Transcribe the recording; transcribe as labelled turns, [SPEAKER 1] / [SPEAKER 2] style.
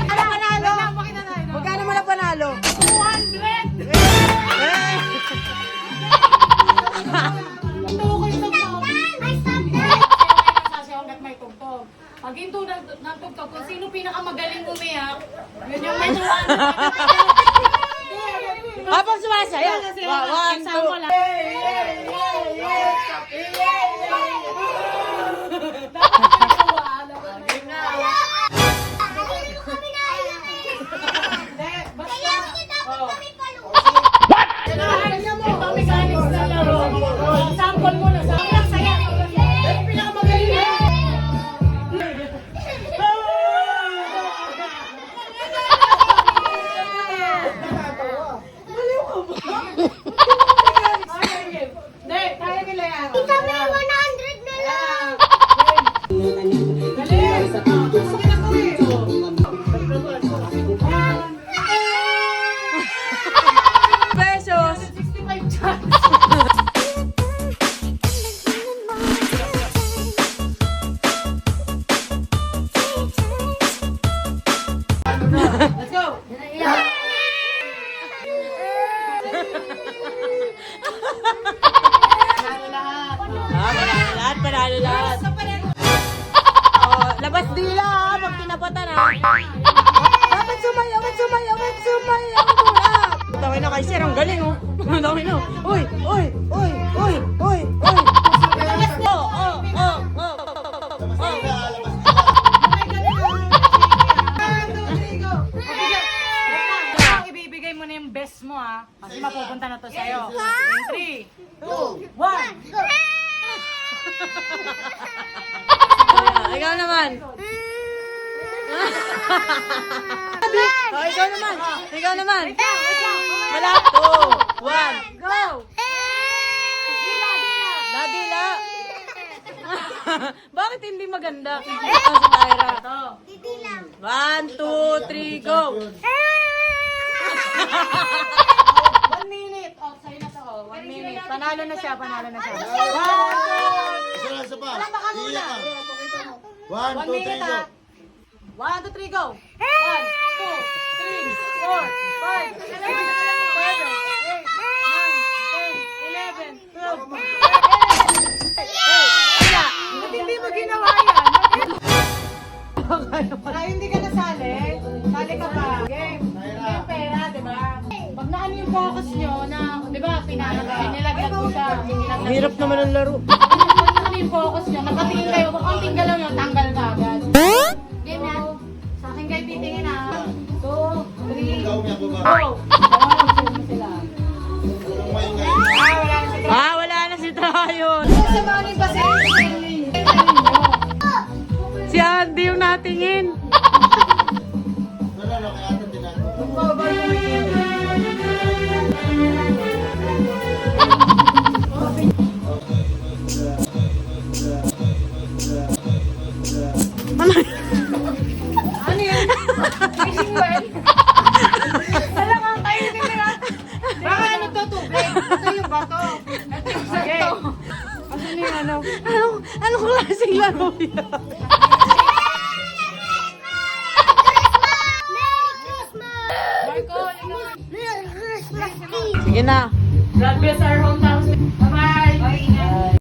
[SPEAKER 1] Ano panalo? Magkano mo na panalo?
[SPEAKER 2] 200! Pag ito nagtugtog, kung sino pinakamagaling umiyak, yun yung may 200.
[SPEAKER 1] Habang sumasayaw. One, two.
[SPEAKER 2] Example lang. Sample mo na. Saya. Pinakamagaling na. Hindi, kaya nila yan.
[SPEAKER 3] Kita may 100 na lang.
[SPEAKER 1] Pesos.
[SPEAKER 2] 65 chance. Let's go.
[SPEAKER 1] Panalo lahat. Oh, labas dila ha, pag tinapatan ha. Dapat sumayaw muna. Tawin na kay Sir, ang galing oh. Tawin na. Uy.
[SPEAKER 2] Ibibigay mo na yung best mo ha. Kasi mapupunta na to sa'yo. 3, 2, 1.
[SPEAKER 1] Ikaw naman. Oh, ikaw naman. Wala. 2, 1.
[SPEAKER 2] Go!
[SPEAKER 1] Nadila. Bakit hindi maganda? Ito si Tyra.
[SPEAKER 2] Ito.
[SPEAKER 1] 1, 2, 3, go.
[SPEAKER 2] 1 minute. Oh, sa'yo na to. 1 minute. Panalo na siya. 1, 2.
[SPEAKER 4] Isa pa.
[SPEAKER 2] Wala, baka muna.
[SPEAKER 4] Iyak ka. 1,
[SPEAKER 2] 1
[SPEAKER 4] 2, 3,
[SPEAKER 2] minute
[SPEAKER 4] go.
[SPEAKER 2] ha. 1, 2, 3, go. 1, 2, 3, 4, 5, 6, 7, 8, 9, 10, 11, 12. Ba't hindi mo ginawa yan? Ay, hindi ka nasali. Sali ka pa. Game. Game pera, di ba? Pag naano yung focus nyo na, di ba, pinilagyan ko siya.
[SPEAKER 1] Ang hirap naman ang laro.
[SPEAKER 2] Pag naano yung focus nyo, nakatingin kayo, kung konting galaw nyo, tanggal ka agad. Game na. Sa akin kayo titingin ha. 2, 3,
[SPEAKER 4] Ikaw may ako ba?
[SPEAKER 2] go! Sila.
[SPEAKER 4] Wala
[SPEAKER 1] Wala na
[SPEAKER 4] na sila.
[SPEAKER 1] si Tayon.
[SPEAKER 2] Sa mga kasi,
[SPEAKER 1] Si Andy yung natingin.
[SPEAKER 4] Wala na, kaya ata tinatanong.
[SPEAKER 2] ano yun? Fishing well? Alam ang tayo nila. Baka ano to, tubig? Ito yung bato. Ito yung sato. Ano yung ano?
[SPEAKER 1] Anong klaseng laro yan?
[SPEAKER 2] Marco,
[SPEAKER 3] Merry Christmas, Steve!
[SPEAKER 1] Sige na.
[SPEAKER 2] God bless our hometown.